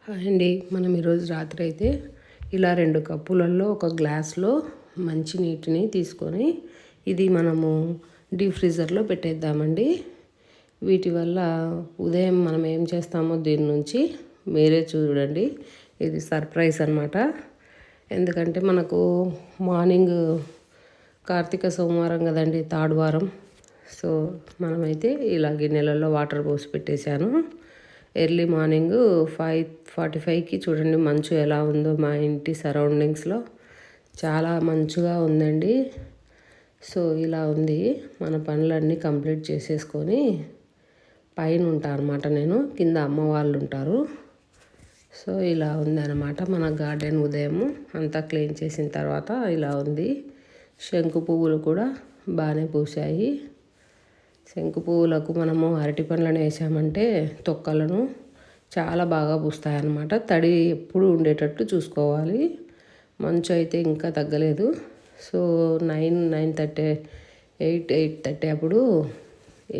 Hi అండి. మనం ఈరోజు రాత్రి అయితే ఇలా 2 కప్పులలో ఒక గ్లాస్లో మంచి నీటిని తీసుకొని ఇది మనము డీప్ ఫ్రీజర్లో పెట్టేద్దామండి. వీటి వల్ల ఉదయం మనం ఏం చేస్తామో దీని నుంచి మీరే చూడండి. ఇది సర్ప్రైజ్ అనమాట. ఎందుకంటే మనకు మార్నింగ్ కార్తీక సోమవారం కదండి, థర్డ్ వారం. సో మనమైతే ఇలా గిన్నెలలో వాటర్ పోసి పెట్టేశాను. ఎర్లీ మార్నింగ్ 5:45కి చూడండి మంచు ఎలా ఉందో మా ఇంటి సరౌండింగ్స్లో. చాలా మంచుగా ఉందండి. సో ఇలా ఉంది. మన పనులన్నీ కంప్లీట్ చేసేసుకొని పైన ఉంటాను అనమాట, నేను కింద అమ్మ వాళ్ళు ఉంటారు. సో ఇలా ఉందన్నమాట మన గార్డెన్. ఉదయము అంతా క్లీన్ చేసిన తర్వాత ఇలా ఉంది. శంకు పువ్వులు కూడా బాగానే పూసాయి. శంకు పువ్వులకు మనము అరటి పండ్లను వేసామంటే తొక్కలను చాలా బాగా పూస్తాయి అన్నమాట. తడి ఎప్పుడు ఉండేటట్టు చూసుకోవాలి. మంచు అయితే ఇంకా తగ్గలేదు. సో 9:30 8:30 అప్పుడు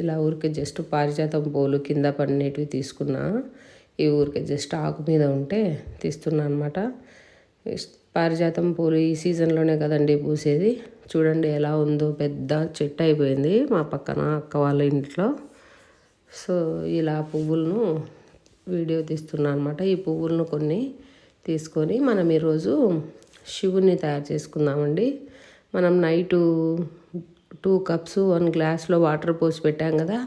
ఇలా ఊరికే జస్ట్ పారిజాతం పూలు కింద పడినవి తీసుకున్నా. ఈ ఊరికే జస్ట్ ఆకు మీద ఉంటే తీస్తున్నా అనమాట. పారిజాతం పూలు ఈ సీజన్లోనే కదండి పూసేది. చూడండి ఎలా ఉందో, పెద్ద చెట్టు అయిపోయింది మా పక్కన అక్క వాళ్ళ ఇంట్లో. సో ఇలా పువ్వులను వీడియో తీస్తున్నాను అనమాట. ఈ పువ్వులను కొన్ని తీసుకొని మనం ఈరోజు శివుని తయారు చేసుకుందామండి. మనం నైటు 2 కప్స్ 1 గ్లాస్లో వాటర్ పోసి పెట్టాం కదా,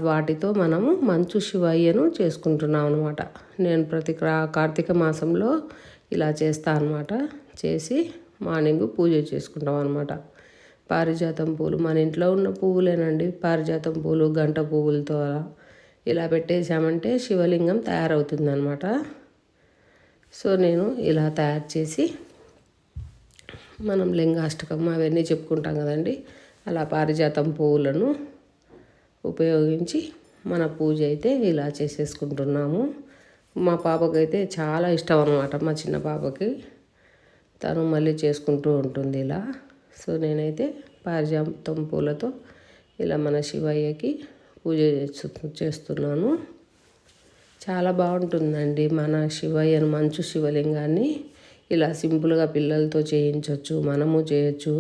వాటితో మనము మంచు శివయ్యను చేసుకుంటున్నాం అనమాట. నేను ప్రతి కార్తీక మాసంలో ఇలా చేస్తా అనమాట. చేసి మార్నింగ్ పూజ చేసుకుంటాం అనమాట. పారిజాతం పూలు మన ఇంట్లో ఉన్న పువ్వులేనండి. పారిజాతం పూలు, గంట పువ్వులతో ఇలా పెట్టేసామంటే శివలింగం తయారవుతుంది అనమాట. సో నేను ఇలా తయారు చేసి మనం లింగాష్టకం అవన్నీ చెప్పుకుంటాం కదండి, అలా పారిజాతం పువ్వులను ఉపయోగించి మన పూజ అయితే ఇలా చేసేసుకుంటున్నాము. మా పాపకైతే చాలా ఇష్టం అనమాట, మా చిన్న పాపకి. తను మళ్ళీ చేసుకుంటూ ఉంటుంది ఇలా. సో నేనైతే పారిజాతం పూలతో ఇలా మన శివయ్యకి పూజ చేస్తున్నాను. చాలా బాగుంటుందండి. మన శివయ్యను, మంచు శివలింగాన్ని ఇలా సింపుల్గా పిల్లలతో చేయించవచ్చు, మనము చేయొచ్చు.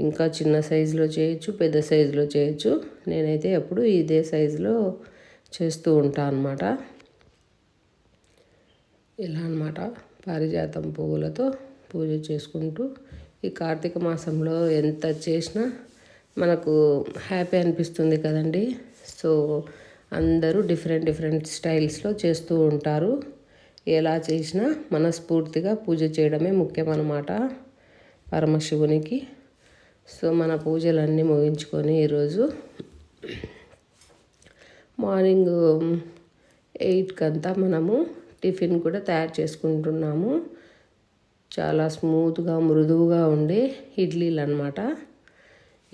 ఇంకా చిన్న సైజులో చేయొచ్చు, పెద్ద సైజులో చేయొచ్చు. నేనైతే ఎప్పుడు ఇదే సైజులో చేస్తూ ఉంటాను అనమాట. ఇలా అనమాట పారిజాతం పువ్వులతో పూజ చేసుకుంటూ ఈ కార్తీక మాసంలో ఎంత చేసినా మనకు హ్యాపీ అనిపిస్తుంది కదండి. సో అందరూ డిఫరెంట్ స్టైల్స్లో చేస్తూ ఉంటారు. ఎలా చేసినా మనస్ఫూర్తిగా పూజ చేయడమే ముఖ్యం అన్నమాట పరమశివునికి. సో మన పూజలన్నీ ముగించుకొని ఈరోజు మార్నింగ్ 8కంతా మనము టిఫిన్ కూడా తయారు చేసుకుంటున్నాము. చాలా స్మూత్గా మృదువుగా ఉండే ఇడ్లీలు అనమాట.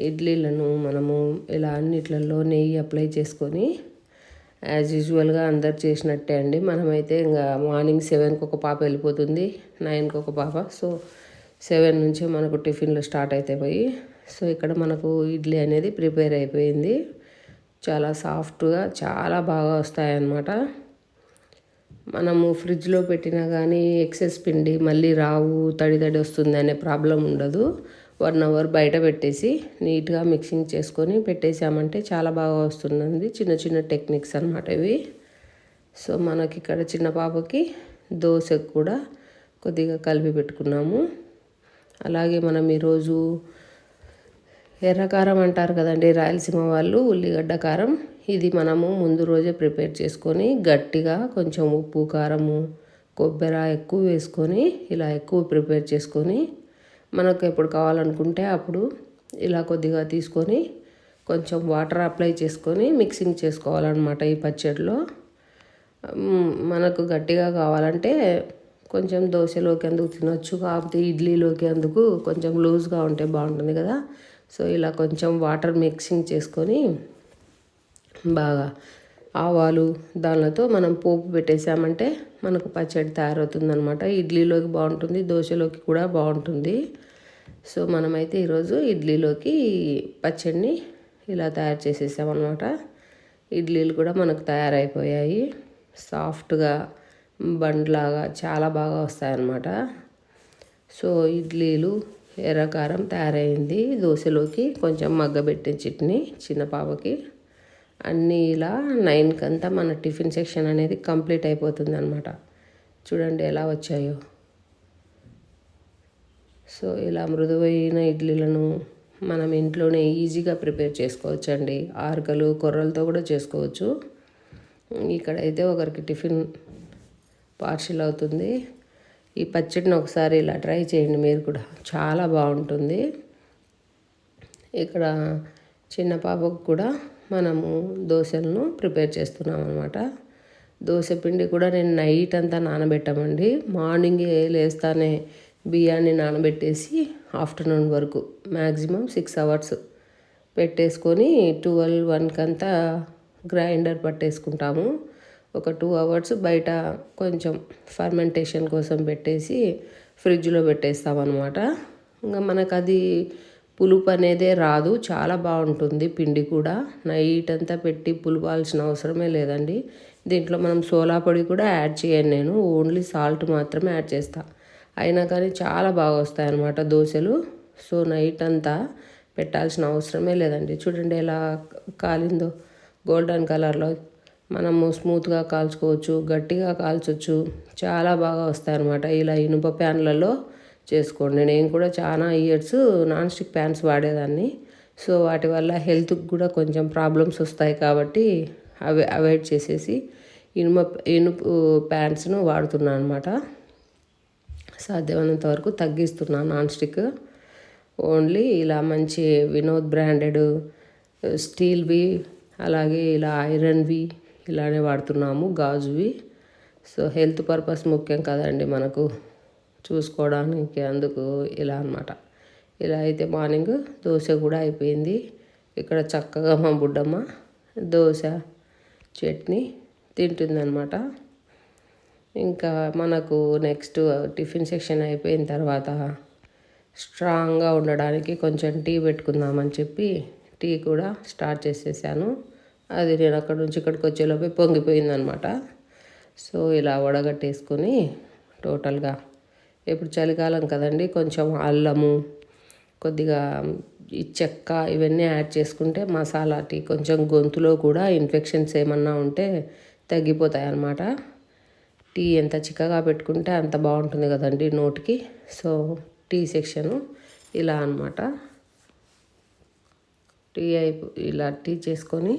ఇడ్లీలను మనము ఇలా అన్నిట్లలో నెయ్యి అప్లై చేసుకొని యాజ్ యూజువల్గా అందరు చేసినట్టే అండి. మనమైతే ఇంకా మార్నింగ్ 7కి ఒక పాప వెళ్ళిపోతుంది, 9కి ఒక పాప. సో 7 నుంచే మనకు టిఫిన్లు స్టార్ట్ అవుతాయి. సో ఇక్కడ మనకు ఇడ్లీ అనేది ప్రిపేర్ అయిపోయింది. చాలా సాఫ్ట్గా చాలా బాగా వస్తాయన్నమాట. మనము ఫ్రిడ్జ్లో పెట్టినా కానీ ఎక్సెస్ పిండి మళ్ళీ రావు, తడి వస్తుంది అనే ప్రాబ్లం ఉండదు. 1 అవర్ బయట పెట్టేసి నీట్గా మిక్సింగ్ చేసుకొని పెట్టేసామంటే చాలా బాగా వస్తుంది. చిన్న చిన్న టెక్నిక్స్ అనమాట ఇవి. సో మనకి ఇక్కడ చిన్న పాపకి దోశకు కూడా కొద్దిగా కలిపి పెట్టుకున్నాము. అలాగే మనం ఈరోజు ఎర్రకారం అంటారు కదండి రాయలసీమ వాళ్ళు, ఉల్లిగడ్డ కారం. ఇది మనము ముందు రోజే ప్రిపేర్ చేసుకొని గట్టిగా కొంచెం ఉప్పు, కారము, కొబ్బరి ఎక్కువ వేసుకొని ఇలా ఎక్కువ ప్రిపేర్ చేసుకొని మనకు ఎప్పుడు కావాలనుకుంటే అప్పుడు ఇలా కొద్దిగా తీసుకొని కొంచెం వాటర్ అప్లై చేసుకొని మిక్సింగ్ చేసుకోవాలన్నమాట. ఈ పచ్చడిలో మనకు గట్టిగా కావాలంటే కొంచెం దోశలోకి అందుకు తినొచ్చు, కాకపోతే ఇడ్లీలోకి అందుకు కొంచెం లూజ్గా ఉంటే బాగుంటుంది కదా. సో ఇలా కొంచెం వాటర్ మిక్సింగ్ చేసుకొని బాగా ఆవాలు దానితో మనం పోపు పెట్టేసామంటే మనకు పచ్చడి తయారవుతుందనమాట. ఇడ్లీలోకి బాగుంటుంది, దోశలోకి కూడా బాగుంటుంది. సో మనమైతే ఈరోజు ఇడ్లీలోకి పచ్చడిని ఇలా తయారు చేసేసామన్నమాట. ఇడ్లీలు కూడా మనకు తయారైపోయాయి. సాఫ్ట్గా బండ్లాగా చాలా బాగా వస్తాయన్నమాట. సో ఇడ్లీలు ఎర్రకారం తయారైంది. దోశలోకి కొంచెం మగ్గబెట్టిన చట్నీ చిన్న పాపకి. అన్నీ ఇలా 9 మన టిఫిన్ సెక్షన్ అనేది కంప్లీట్ అయిపోతుంది అనమాట. చూడండి ఎలా వచ్చాయో. సో ఇలా మృదువైన ఇడ్లీలను మనం ఇంట్లోనే ఈజీగా ప్రిపేర్ చేసుకోవచ్చు అండి. ఆర్కలు కొర్రలతో కూడా చేసుకోవచ్చు. ఇక్కడైతే ఒకరికి టిఫిన్ పార్సిల్ అవుతుంది. ఈ పచ్చడిని ఒకసారి ఇలా ట్రై చేయండి మీరు కూడా, చాలా బాగుంటుంది. ఇక్కడ చిన్న పాపకు కూడా మనము దోశలను ప్రిపేర్ చేస్తున్నాం అనమాట. దోశ పిండి కూడా నేను నైట్ అంతా నానబెట్టామండి. మార్నింగ్ లేస్తానే బియ్యాన్ని నానబెట్టేసి ఆఫ్టర్నూన్ వరకు మ్యాక్సిమం 6 అవర్స్ పెట్టేసుకొని 12-1 గ్రైండర్ పట్టేసుకుంటాము. ఒక 2 అవర్స్ బయట కొంచెం ఫర్మెంటేషన్ కోసం పెట్టేసి ఫ్రిడ్జ్లో పెట్టేస్తామన్నమాట. ఇంకా మనకు అది పులుపు అనేదే రాదు, చాలా బాగుంటుంది. పిండి కూడా నైట్ అంతా పెట్టి పులుపాల్సిన అవసరమే లేదండి. దీంట్లో మనం సోలా పొడి కూడా యాడ్ చేయను నేను, ఓన్లీ సాల్ట్ మాత్రమే యాడ్ చేస్తాను. అయినా కానీ చాలా బాగా వస్తాయన్నమాట దోశలు. సో నైట్ అంతా పెట్టాల్సిన అవసరమే లేదండి. చూడండి ఎలా కాలిందో, గోల్డెన్ కలర్లో. మనము స్మూత్గా కాల్చుకోవచ్చు, గట్టిగా కాల్చవచ్చు, చాలా బాగా వస్తాయన్నమాట. ఇలా ఇనుప ప్యాన్లలో చేసుకోండి. నేను కూడా చాలా ఇయర్స్ నాన్ స్టిక్ ప్యాన్స్ వాడేదాన్ని. సో వాటి వల్ల హెల్త్కి కూడా కొంచెం ప్రాబ్లమ్స్ వస్తాయి కాబట్టి అవి అవాయిడ్ చేసేసి ఇనుపు ప్యాన్స్ను వాడుతున్నాను అనమాట. సాధ్యమైనంత వరకు తగ్గిస్తున్నాను నాన్ స్టిక్. ఓన్లీ ఇలా మంచి వినోద్ బ్రాండెడ్ స్టీల్వి, అలాగే ఇలా ఐరన్వి ఇలానే వాడుతున్నాము, గాజువి. సో హెల్త్ పర్పస్ ముఖ్యం కదండి మనకు చూసుకోవడానికి, అందుకు ఇలా అనమాట. ఇలా అయితే మార్నింగ్ దోశ కూడా అయిపోయింది. ఇక్కడ చక్కగా మా బుడ్డమ్మ దోశ చట్నీ తింటుందన్నమాట. ఇంకా మనకు నెక్స్ట్ టిఫిన్ సెక్షన్ అయిపోయిన తర్వాత స్ట్రాంగ్గా ఉండడానికి కొంచెం టీ పెట్టుకుందామని చెప్పి టీ కూడా స్టార్ట్ చేసేసాను. అది నేను అక్కడ నుంచి ఇక్కడికి వచ్చేలోపే పొంగిపోయిందనమాట. సో ఇలా వడగట్టేసుకొని టోటల్గా, ఇప్పుడు చలికాలం కదండి, కొంచెం అల్లము, కొద్దిగా ఈ చెక్క ఇవన్నీ యాడ్ చేసుకుంటే మసాలా టీ కొంచెం గొంతులో కూడా ఇన్ఫెక్షన్స్ ఏమన్నా ఉంటే తగ్గిపోతాయి అన్నమాట. టీ ఎంత చిక్కగా పెట్టుకుంటే అంత బాగుంటుంది కదండి నోటికి. సో టీ సెక్షను ఇలా అనమాట. ఇలా టీ చేసుకొని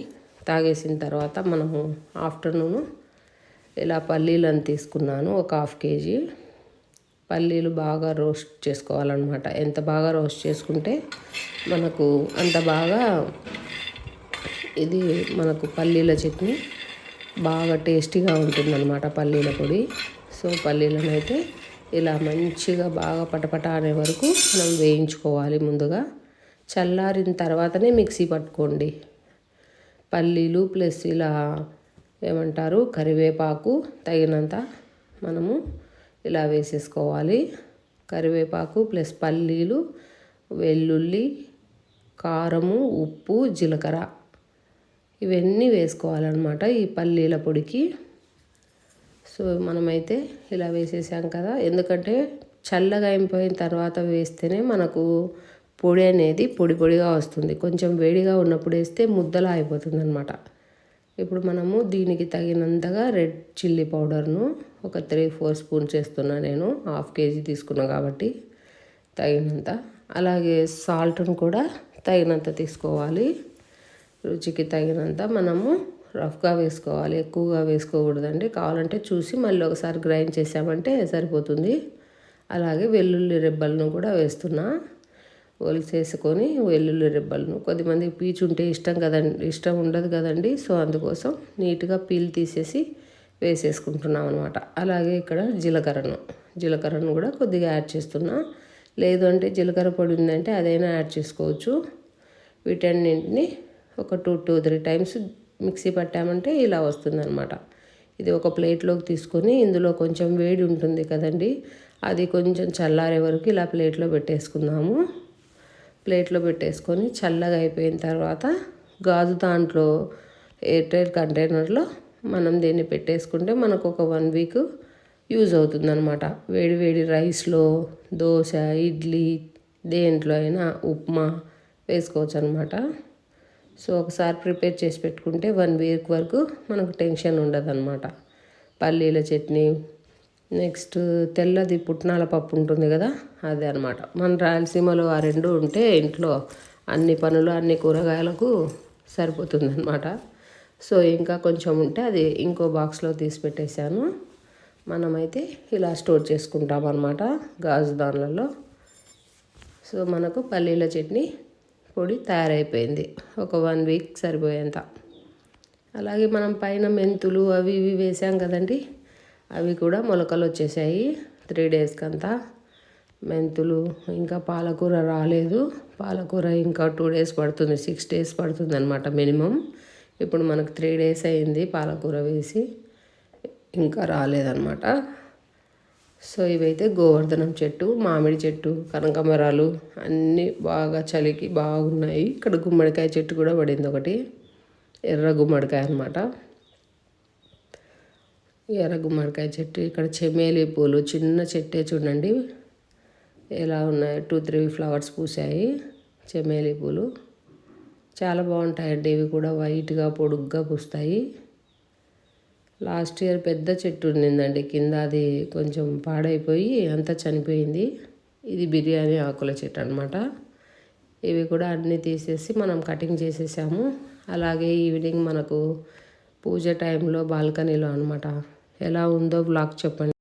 తాగేసిన తర్వాత మనము ఆఫ్టర్నూను ఇలా పల్లీలను తీసుకున్నాను, ఒక 1/2 kg పల్లీలు బాగా రోస్ట్ చేసుకోవాలన్నమాట. ఎంత బాగా రోస్ట్ చేసుకుంటే మనకు అంత బాగా ఇది మనకు పల్లీల చట్నీ బాగా టేస్టీగా ఉంటుందన్నమాట, పల్లీల పొడి. సో పల్లీలను అయితే ఇలా మంచిగా బాగా పటపట అనే వరకు మనం వేయించుకోవాలి ముందుగా. చల్లారిన తర్వాతనే మిక్సీ పట్టుకోండి. పల్లీలు ప్లస్ ఇలా ఏమంటారు కరివేపాకు తగినంత మనము ఇలా వేసేసుకోవాలి. కరివేపాకు ప్లస్ పల్లీలు, వెల్లుల్లి, కారము, ఉప్పు, జీలకర్ర ఇవన్నీ వేసుకోవాలన్నమాట ఈ పల్లీల పొడికి. సో మనమైతే ఇలా వేసేసాం కదా, ఎందుకంటే చల్లగా అయిపోయిన తర్వాత వేస్తేనే మనకు పొడి అనేది పొడి పొడిగా వస్తుంది. కొంచెం వేడిగా ఉన్నప్పుడు వేస్తే ముద్దలా అయిపోతుంది అనమాట. ఇప్పుడు మనము దీనికి తగినంతగా రెడ్ చిల్లీ పౌడర్ను ఒక 3-4 స్పూన్స్ వేస్తున్నా నేను, 1/2 kg తీసుకున్నా కాబట్టి తగినంత. అలాగే సాల్ట్ను కూడా తగినంత తీసుకోవాలి, రుచికి తగినంత. మనము రఫ్గా వేసుకోవాలి, ఎక్కువగా వేసుకోకూడదండి. కావాలంటే చూసి మళ్ళీ ఒకసారి గ్రైండ్ చేసామంటే సరిపోతుంది. అలాగే వెల్లుల్లి రెబ్బలను కూడా వేస్తున్నా, ఒలిసేసుకొని వెల్లుల్లి రెబ్బలను. కొద్దిమంది పీచు ఉంటే ఇష్టం ఉండదు కదండి. సో అందుకోసం నీట్గా పీల్ తీసేసి వేసేసుకుంటున్నాం అనమాట. అలాగే ఇక్కడ జీలకర్రను కూడా కొద్దిగా యాడ్ చేస్తున్నా. లేదు అంటే జీలకర్ర పొడి ఉందంటే అదైనా యాడ్ చేసుకోవచ్చు. వీటన్నింటిని ఒక 2-3 టైమ్స్ మిక్సీ పట్టామంటే ఇలా వస్తుందన్నమాట. ఇది ఒక ప్లేట్లోకి తీసుకొని ఇందులో కొంచెం వేడి ఉంటుంది కదండి, అది కొంచెం చల్లారే వరకు ఇలా ప్లేట్లో పెట్టేసుకుందాము. ప్లేట్లో పెట్టేసుకొని చల్లగా అయిపోయిన తర్వాత గాజు ఎయిర్ టైట్ కంటైనర్లో మనం దీన్ని పెట్టేసుకుంటే మనకు ఒక 1 వీక్ యూజ్ అవుతుందన్నమాట. వేడి వేడి రైస్లో, దోశ, ఇడ్లీ, దేంట్లో అయినా ఉప్మా వేసుకోవచ్చు అనమాట. సో ఒకసారి ప్రిపేర్ చేసి పెట్టుకుంటే 1 వీక్ వరకు మనకు టెన్షన్ ఉండదన్నమాట. పల్లీల చట్నీ, నెక్స్ట్ తెల్లది పుట్నాల పప్పు ఉంటుంది కదా, అదే అనమాట. మన రాయలసీమలో ఆ రెండు ఉంటే ఇంట్లో అన్ని పనులు అన్ని కూరగాయలకు సరిపోతుందన్నమాట. సో ఇంకా కొంచెం ఉంటే అది ఇంకో బాక్స్లో తీసి పెట్టేశాను. మనమైతే ఇలా స్టోర్ చేసుకుంటాం అన్నమాట గాజు దానిలలో. సో మనకు పల్లీల చట్నీ పొడి తయారైపోయింది, ఒక 1 వీక్ సరిపోయేంత. అలాగే మనం పైన మెంతులు అవి ఇవి వేసాం కదండి, అవి కూడా మొలకలు వచ్చేసాయి 3 డేస్కి అంతా. మెంతులు ఇంకా పాలకూర రాలేదు. పాలకూర ఇంకా 2 డేస్ పడుతుంది, 6 డేస్ పడుతుంది అనమాట మినిమం. ఇప్పుడు మనకు 3 డేస్ అయింది పాలకూర వేసి, ఇంకా రాలేదన్నమాట. సో ఇవైతే గోవర్ధనం చెట్టు, మామిడి చెట్టు, కనకాంబరాలు అన్నీ బాగా చలికి బాగున్నాయి. ఇక్కడ గుమ్మడికాయ చెట్టు కూడా పడింది ఒకటి, ఎర్ర గుమ్మడికాయ అనమాట. ఎర్ర గుమ్మడికాయ చెట్టు, ఇక్కడ చెమేలి పూలు చిన్న చెట్టే చూడండి ఎలా ఉన్నాయి, 2-3 ఫ్లవర్స్ పూసాయి చెమేలి పూలు. చాలా బాగుంటాయండి ఇవి కూడా, వైట్గా పొడుగ్గా పూస్తాయి. లాస్ట్ ఇయర్ పెద్ద చెట్టు ఉండిందండి కింద, అది కొంచెం పాడైపోయి అంతా చనిపోయింది. ఇది బిర్యానీ ఆకుల చెట్టు అనమాట. ఇవి కూడా అన్నీ తీసేసి మనం కటింగ్ చేసేసాము. అలాగే ఈవినింగ్ మనకు పూజ టైంలో బాల్కనీలో అనమాట ఎలా ఉందో బ్లాగ్ చెప్పండి.